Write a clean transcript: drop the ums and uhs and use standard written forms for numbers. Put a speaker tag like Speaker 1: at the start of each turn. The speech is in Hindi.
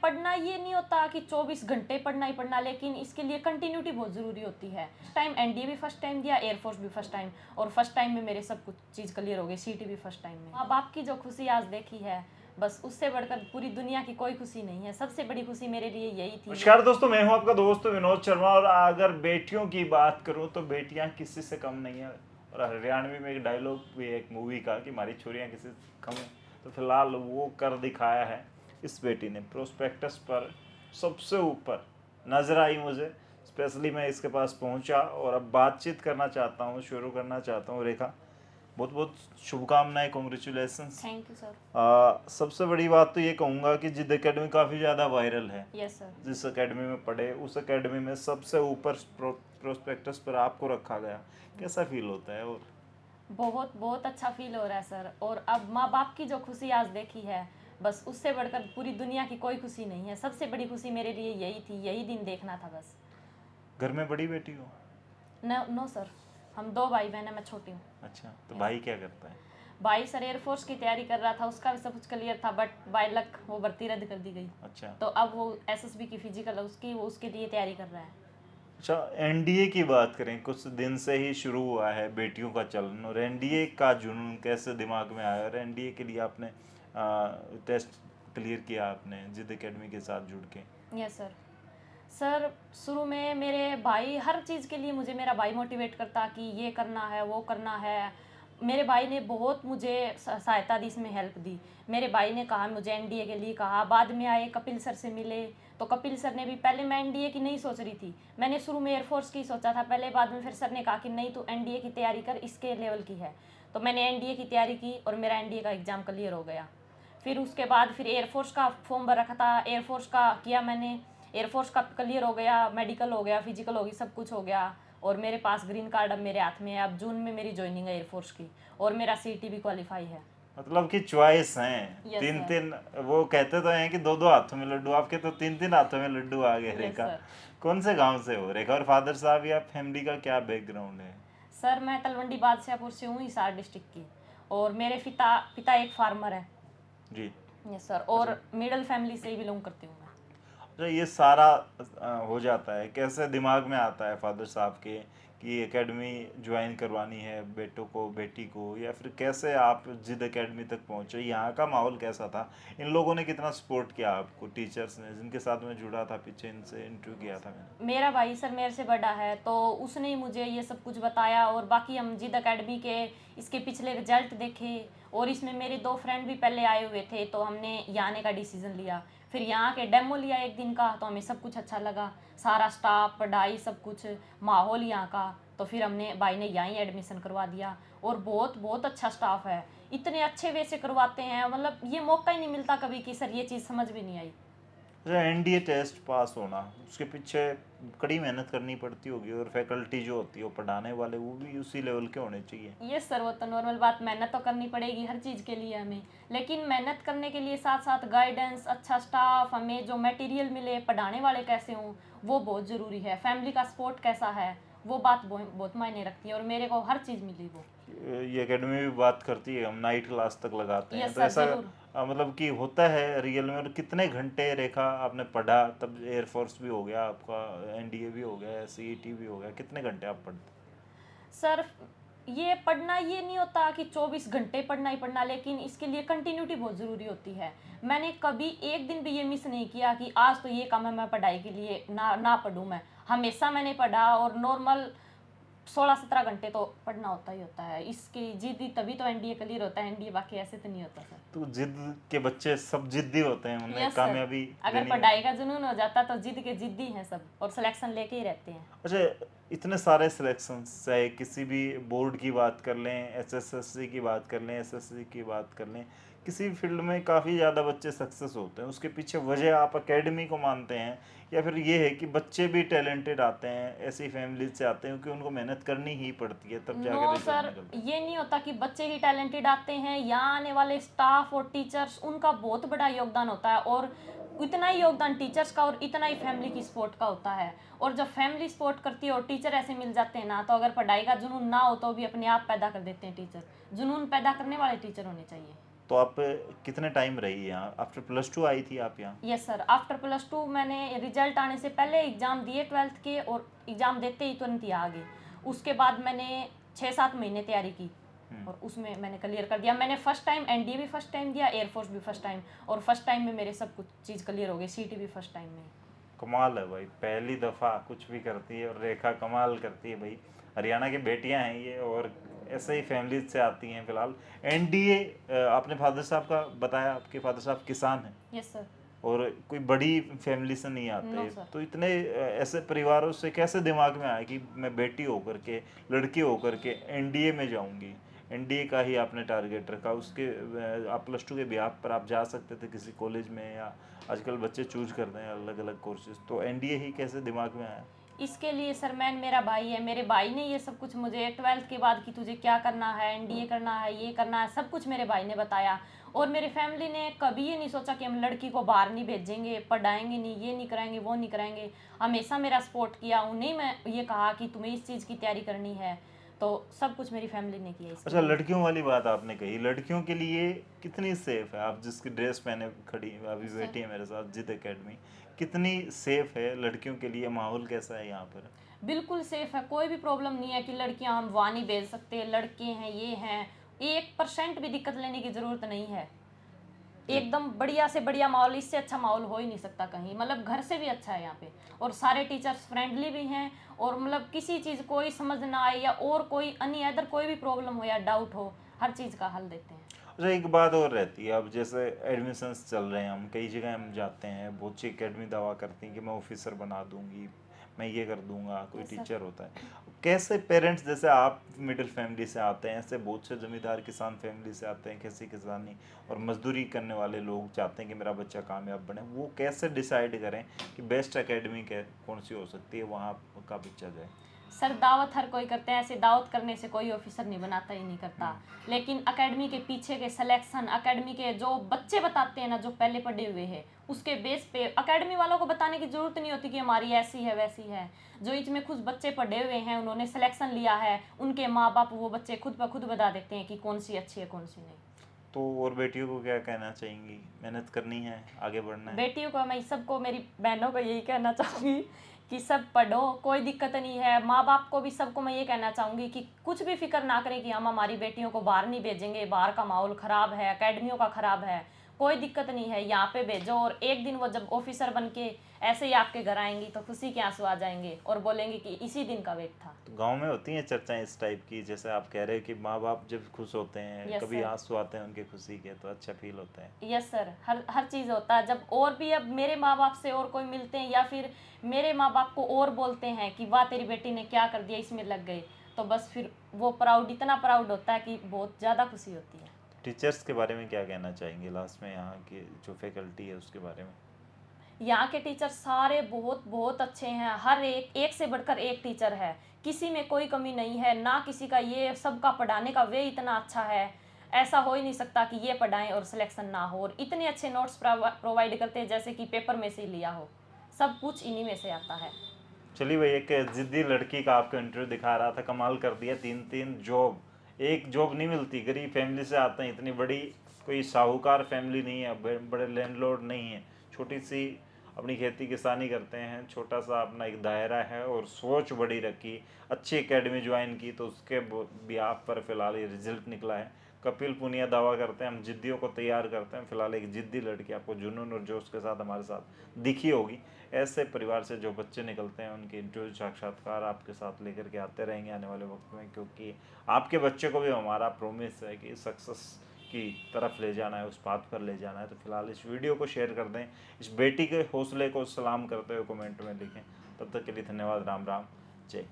Speaker 1: पढ़ना ये नहीं होता कि 24 घंटे पढ़ना ही पढ़ना, लेकिन इसके लिए कंटिन्यूटी बहुत ज़रूरी होती है। टाइम एनडीए भी फर्स्ट टाइम दिया, एयरफोर्स भी फर्स्ट टाइम, और फर्स्ट टाइम में मेरे सब कुछ चीज़ क्लियर हो गई, सीटी भी फर्स्ट टाइम में। माँ बाप की जो खुशी आज देखी है, बस उससे बढ़कर पूरी दुनिया की कोई खुशी नहीं है। सबसे बड़ी खुशी मेरे लिए यही थी।
Speaker 2: नमस्कार दोस्तों, मैं हूं आपका दोस्त विनोद शर्मा। और अगर बेटियों की बात करूं तो बेटियां किसी से कम नहीं है। और हरियाणवी में एक डायलॉग भी है एक मूवी का कि हमारी छोरियां किसी से कम है, तो फिलहाल वो कर दिखाया है इस बेटी ने। प्रोस्पेक्टस पर सबसे ऊपर नजर आई मुझे, स्पेशली मैं इसके पास पहुंचा और अब बातचीत करना चाहता हूं, शुरू करना चाहता हूं। रेखा, बहुत बहुत शुभकामनाएं, कॉन्ग्रेचुलेसन्स।
Speaker 1: Thank you sir.
Speaker 2: सबसे बड़ी बात तो ये कहूँगा कि जिद एकेडमी काफ़ी ज़्यादा वायरल है।
Speaker 1: Yes sir.
Speaker 2: जिस एकेडमी में पढ़े उस एकेडमी में सबसे ऊपर प्रोस्पेक्टस पर आपको रखा गया, कैसा फील होता है? और
Speaker 1: बहुत बहुत अच्छा फील हो रहा है सर। और अब माँ बाप की जो खुशी आज देखी है, बस उससे बढ़कर पूरी दुनिया की कोई खुशी नहीं है। सबसे बड़ी खुशी मेरे लिए यही थी, यही दिन देखना था बस।
Speaker 2: घर में बड़ी बेटी हो?
Speaker 1: नो सर, हम 2 भाई बहन हैं, मैं छोटी हूँ।
Speaker 2: अच्छा, तो भाई क्या करता है?
Speaker 1: भाई सर एयरफोर्स की तैयारी कर रहा था, उसका भी सब कुछ क्लियर था, बट बाय लक वो भर्ती रद्द कर दी गई।
Speaker 2: अच्छा
Speaker 1: तो अब वो एसएसबी की फिजिकल है उसकी, वो उसके लिए तैयारी कर रहा है।
Speaker 2: अच्छा, एनडीए की बात करें, कुछ दिन से ही शुरू हुआ है बेटियों का चलन, और एनडीए का जुनून कैसे दिमाग में आया? और एनडीए के लिए आपने टेस्ट क्लियर किया आपने जिद एकेडमी के साथ जुड़ के?
Speaker 1: Yes sir. सर शुरू में मेरे भाई हर चीज़ के लिए मुझे मेरा भाई मोटिवेट करता कि ये करना है वो करना है। मेरे भाई ने बहुत मुझे सहायता दी, इसमें हेल्प दी। मेरे भाई ने कहा, मुझे एनडीए के लिए कहा। बाद में आए कपिल सर से मिले, तो कपिल सर ने भी, पहले मैं एनडीए की नहीं सोच रही थी, मैंने शुरू में एयरफोर्स की सोचा था पहले। बाद में फिर सर ने कहा कि नहीं, तू एनडीए की तैयारी कर, इसके लेवल की है। तो मैंने एनडीए की तैयारी की और मेरा एनडीए का एग्ज़ाम क्लियर हो गया। फिर उसके बाद फिर एयरफोर्स का फॉर्म भर रखा था, एयरफोर्स का किया मैंने, एयरफोर्स का क्लियर हो गया, मेडिकल हो गया, फिजिकल हो गई, सब कुछ हो गया। और मेरे पास ग्रीन कार्ड अब मेरे हाथ में है। अब जून में मेरी ज्वाइनिंग है एयरफोर्स की, और मेरा सीटी भी क्वालिफाई है।
Speaker 2: मतलब कि चॉइस हैं
Speaker 1: यस
Speaker 2: तीन
Speaker 1: सर।
Speaker 2: तीन। वो कहते तो हैं कि दो दो हाथों में लड्डू, आपके तो तीन तीन हाथों में लड्डू आ गए।
Speaker 1: यस
Speaker 2: रेखा,
Speaker 1: सर।
Speaker 2: कौन से गांव से हो रेखा? और फादर साहब या फैमिली का क्या बैकग्राउंड है?
Speaker 1: सर मैं तलवंडी बादशाहपुर से हूँ, हिसार डिस्ट्रिक्ट की, और मेरे पिता एक फार्मर है।
Speaker 2: जी।
Speaker 1: Yes sir. और मिडिल फैमिली से ही बिलोंग करती हूँ मैं।
Speaker 2: अच्छा, ये सारा हो जाता है, कैसे दिमाग में आता है फादर साहब के कि एकेडमी ज्वाइन करवानी है बेटों को, बेटी को? या फिर कैसे आप जिद एकेडमी तक पहुंचे? यहाँ का माहौल कैसा था? इन लोगों ने कितना सपोर्ट किया आपको? टीचर्स ने जिनके साथ मैं जुड़ा था, पीछे इनसे इंटरव्यू किया था मैंने।
Speaker 1: मेरा भाई सर मेरे से बड़ा है, तो उसने ही मुझे ये सब कुछ बताया। और बाकी हम जिद अकेडमी के इसके पिछले रिजल्ट देखे, और इसमें मेरे 2 फ्रेंड भी पहले आए हुए थे, तो हमने यहाँ आने का डिसीज़न लिया। फिर यहाँ के डेमो लिया एक दिन का, तो हमें सब कुछ अच्छा लगा, सारा स्टाफ, पढ़ाई, सब कुछ, माहौल यहाँ का। तो फिर हमने, भाई ने यहाँ ही एडमिशन करवा दिया। और बहुत बहुत अच्छा स्टाफ है, इतने अच्छे वे से करवाते हैं, मतलब ये मौका ही नहीं मिलता कभी कि सर ये चीज़ समझ भी नहीं आई।
Speaker 2: अच्छा, एनडीए टेस्ट पास होना, उसके पीछे कड़ी मेहनत करनी पड़ती होगी, और फैकल्टी जो होती है, वो पढ़ाने वाले, वो भी उसी लेवल के होने चाहिए।
Speaker 1: ये सर वो तो नॉर्मल बात, मेहनत तो करनी पड़ेगी हर चीज़ के लिए हमें, लेकिन मेहनत करने के लिए साथ साथ गाइडेंस, अच्छा स्टाफ, हमें जो मटेरियल मिले, पढ़ाने वाले कैसे हों, वो बहुत ज़रूरी है। फैमिली का सपोर्ट कैसा है, वो बात बहुत मायने रखती है, और मेरे को हर चीज़ मिली वो।
Speaker 2: ये एकेडमी भी बात करती है, हम नाइट क्लास तक लगाते हैं,
Speaker 1: यस
Speaker 2: तो
Speaker 1: सर,
Speaker 2: ऐसा
Speaker 1: ज़रूर।
Speaker 2: मतलब कि होता है रियल में? और कितने घंटे रेखा आपने पढ़ा? तब एयरफोर्स भी हो गया आपका, एनडीए भी हो गया, सीईटी भी हो गया, कितने घंटे आप पढ़ते?
Speaker 1: सर ये पढ़ना ये नहीं होता कि 24 घंटे पढ़ना ही पढ़ना, लेकिन इसके लिए कंटिन्यूटी बहुत ज़रूरी होती है। मैंने कभी एक दिन भी ये मिस नहीं किया कि आज तो ये काम है, मैं पढ़ाई के लिए ना पढ़ूँ। मैं हमेशा मैंने पढ़ा, और नॉर्मल 16-17 घंटे तो पढ़ना होता ही होता है। इसकी जिद्दी तभी तो एनडीए क्लियर होता है, एनडीए बाकी ऐसे तो नहीं होता सर।
Speaker 2: तो जिद के बच्चे सब जिद्दी होते हैं, उन्हें
Speaker 1: यस सर।
Speaker 2: कामयाबी
Speaker 1: अगर
Speaker 2: लेनी
Speaker 1: पढ़ाई
Speaker 2: होती
Speaker 1: का जुनून हो जाता तो जिद के जिद्दी हैं सब, और सिलेक्शन लेके ही रहते हैं।
Speaker 2: है। अच्छा, इतने सारे सिलेक्शन, चाहे किसी भी बोर्ड की बात कर लें, एसएससी की बात कर लें, एसएससी की बात कर लें, किसी भी फील्ड में काफ़ी ज़्यादा बच्चे सक्सेस होते हैं, उसके पीछे वजह आप एकेडमी को मानते हैं, या फिर ये है कि बच्चे भी टैलेंटेड आते हैं, ऐसी फैमिली से आते हैं कि उनको मेहनत करनी ही पड़ती है, तब जाकर
Speaker 1: नो
Speaker 2: रिजल्ट
Speaker 1: सर,
Speaker 2: निकलता है?
Speaker 1: ये नहीं होता कि बच्चे ही टैलेंटेड आते हैं। यहाँ आने वाले स्टाफ और टीचर्स, उनका बहुत बड़ा योगदान होता है, और इतना ही योगदान टीचर्स का और इतना ही फैमिली की सपोर्ट का होता है। और जब फैमिली सपोर्ट करती है और टीचर ऐसे मिल जाते हैं ना, तो अगर पढ़ाई का जुनून ना हो तो भी अपने आप पैदा कर देते हैं टीचर। जुनून पैदा करने वाले टीचर होने चाहिए।
Speaker 2: तो आप कितने टाइम रही यहाँ? आफ्टर +2 आई थी आप यहाँ?
Speaker 1: यस सर, आफ्टर +2 मैंने रिजल्ट आने से पहले एग्ज़ाम दिए 12th के, और एग्ज़ाम देते ही तुरंत ही आ गई। उसके बाद मैंने 6-7 महीने तैयारी की और उसमें मैंने क्लियर कर दिया। मैंने फर्स्ट टाइम एनडीए भी फर्स्ट टाइम दिया, एयरफोर्स भी फर्स्ट टाइम, और फर्स्ट टाइम में मेरे सब कुछ चीज़ क्लियर हो गई। सीटी भी फर्स्ट टाइम में।
Speaker 2: कमाल है भाई, पहली दफ़ा कुछ भी करती है और रेखा कमाल करती है भाई। हरियाणा की बेटियां हैं ये, और ऐसे ही फैमिली से आती हैं। फिलहाल एनडीए, आपने फादर साहब का बताया, आपके फादर साहब किसान हैं
Speaker 1: यस सर।
Speaker 2: और कोई बड़ी फैमिली से नहीं
Speaker 1: नो
Speaker 2: आते,
Speaker 1: सर।
Speaker 2: तो इतने ऐसे परिवारों से कैसे दिमाग में आया कि मैं बेटी होकर के, लड़की होकर के एनडीए में जाऊंगी? एनडीए का ही आपने टारगेट रखा, उसके आप +2 के ब्याह पर आप जा सकते थे किसी कॉलेज में, या आजकल बच्चे चूज करते हैं अलग अलग कोर्सेज, तो एनडीए ही कैसे दिमाग में आया?
Speaker 1: इसके लिए सर, मेरा भाई है, मेरे भाई ने ये सब कुछ मुझे 12th के बाद कि तुझे क्या करना है, एनडीए करना है, ये करना है, सब कुछ मेरे भाई ने बताया। और मेरी फैमिली ने कभी ये नहीं सोचा कि हम लड़की को बाहर नहीं भेजेंगे, पढ़ाएंगे नहीं, ये नहीं कराएंगे, वो नहीं कराएंगे। हमेशा मेरा सपोर्ट किया। उन्हें मैं ये कहा कि तुम्हें इस चीज़ की तैयारी करनी है, तो सब कुछ मेरी फैमिली ने किया इसके
Speaker 2: अच्छा,
Speaker 1: लिए।
Speaker 2: लड़कियों वाली बात आपने कही, लड़कियों के लिए कितनी सेफ है? आप जिसकी ड्रेस पहने खड़ी हैं, अभी
Speaker 1: सर,
Speaker 2: बैठी है मेरे साथ, जिद एकेडमी, कितनी सेफ है लड़कियों के लिए? माहौल कैसा है यहाँ पर?
Speaker 1: बिल्कुल सेफ है, कोई भी प्रॉब्लम नहीं है कि लड़कियां हम वहाँ नहीं भेज सकते, लड़के हैं, ये हैं। 1% भी दिक्कत लेने की ज़रूरत नहीं है। एकदम बढ़िया से बढ़िया माहौल, इससे अच्छा माहौल हो ही नहीं सकता कहीं। मतलब घर से भी अच्छा है यहाँ पे, और सारे टीचर्स फ्रेंडली भी हैं, और मतलब किसी चीज़ कोई समझ ना आए या और कोई अन्य अदर कोई भी प्रॉब्लम हो या डाउट हो, हर चीज़ का हल देते हैं।
Speaker 2: अच्छा, एक बात और रहती है, अब जैसे एडमिशन्स चल रहे हैं, हम कई जगह हम जाते हैं, बहुत सी एकेडमी दावा करती हैं कि मैं ऑफिसर बना दूंगी, मैं ये कर दूंगा, कोई
Speaker 1: यस सर।
Speaker 2: टीचर होता है। कैसे पेरेंट्स, जैसे आप मिडिल फैमिली से आते हैं, ऐसे बहुत से जमींदार किसान फैमिली से आते हैं, कैसी किसानी और मजदूरी करने वाले लोग चाहते हैं कि मेरा बच्चा कामयाब बने, वो कैसे डिसाइड करें कि बेस्ट एकेडमी कौन सी हो सकती है, वहाँ का बच्चा जाए?
Speaker 1: सर, दावत हर कोई करते हैं, ऐसे दावत करने से कोई ऑफिसर नहीं बनाता ही नहीं करता। लेकिन एकेडमी के पीछे के सिलेक्शन, एकेडमी के जो बच्चे बताते हैं ना, जो पहले पढ़े हुए हैं, उसके बेस पे एकेडमी वालों को बताने की जरूरत नहीं होती कि हमारी ऐसी है वैसी है। जो इसमें खुद बच्चे पढ़े हुए हैं, उन्होंने सिलेक्शन लिया है, उनके माँ बाप वो बच्चे खुद ब खुद बता देते हैं कि कौन सी अच्छी है, कौन सी नहीं।
Speaker 2: तो और बेटियों को क्या कहना चाहेंगी? मेहनत करनी है, आगे बढ़ना है?
Speaker 1: बेटियों को, मैं सबको, मेरी बहनों को यही कहना चाहूँगी कि सब पढ़ो, कोई दिक्कत नहीं है। माँ बाप को भी सबको मैं ये कहना चाहूँगी कि कुछ भी फिक्र ना करें कि हम हमारी बेटियों को बाहर नहीं भेजेंगे, बाहर का माहौल ख़राब है, एकेडमियों का ख़राब है। कोई दिक्कत नहीं है, यहाँ पे भेजो, और एक दिन वो जब ऑफिसर बन के ऐसे ही आपके घर आएंगी तो खुशी के आंसू आ जाएंगे और बोलेंगे कि इसी दिन का वेट था।
Speaker 2: तो गांव में होती हैं चर्चाएं इस टाइप की, जैसे आप कह रहे हो कि माँ बाप जब खुश होते हैं,
Speaker 1: यस
Speaker 2: कभी
Speaker 1: सर।
Speaker 2: आंसू आते हैं उनके खुशी के, तो अच्छा फील होता है।
Speaker 1: यस सर, हर हर चीज़ होता है। जब और भी अब मेरे माँ बाप से और कोई मिलते हैं, या फिर मेरे माँ बाप को और बोलते हैं कि वाह तेरी बेटी ने क्या कर दिया, इसमें लग गए, तो बस फिर वो प्राउड, इतना प्राउड होता है कि बहुत ज़्यादा खुशी होती है।
Speaker 2: टीचर्स के बारे में क्या कहना चाहेंगे लास्ट में, यहाँ की जो फैकल्टी है उसके बारे में?
Speaker 1: यहाँ के टीचर सारे बहुत बहुत अच्छे हैं। हर एक से बढ़कर एक टीचर है, किसी में कोई कमी नहीं है ना किसी का। ये सबका पढ़ाने का वे इतना अच्छा है, ऐसा हो ही नहीं सकता कि ये पढ़ाएं और सिलेक्शन ना हो। और इतने अच्छे नोट्स प्रोवाइड करते हैं जैसे कि पेपर में से ही लिया हो, सब कुछ इन्हीं में से आता है।
Speaker 2: चलिए भाई, एक जिद्दी लड़की का आपको इंटरव्यू दिखा रहा था, कमाल कर दिया। 3-3 जॉब, एक जॉब नहीं मिलती, गरीब फैमिली से आते हैं, इतनी बड़ी कोई साहूकार फैमिली नहीं है, बड़े लैंडलॉर्ड नहीं है, छोटी सी अपनी खेती किसानी करते हैं, छोटा सा अपना एक दायरा है, और सोच बड़ी रखी, अच्छी एकेडमी ज्वाइन की, तो उसके ब्याह पर फिलहाल ये रिजल्ट निकला है। कपिल पुनिया दावा करते हैं हम जिद्दियों को तैयार करते हैं, फिलहाल एक जिद्दी लड़की आपको जुनून और जोश के साथ हमारे साथ दिखी होगी। ऐसे परिवार से जो बच्चे निकलते हैं उनके इंटरव्यू साक्षात्कार आपके साथ लेकर के आते रहेंगे आने वाले वक्त में, क्योंकि आपके बच्चे को भी हमारा प्रोमिस है कि सक्सेस की तरफ ले जाना है, उस बात पर ले जाना है। तो फिलहाल इस वीडियो को शेयर कर दें, इस बेटी के हौसले को सलाम करते हुए कमेंट में लिखें। तब तक के लिए धन्यवाद। राम राम, जय।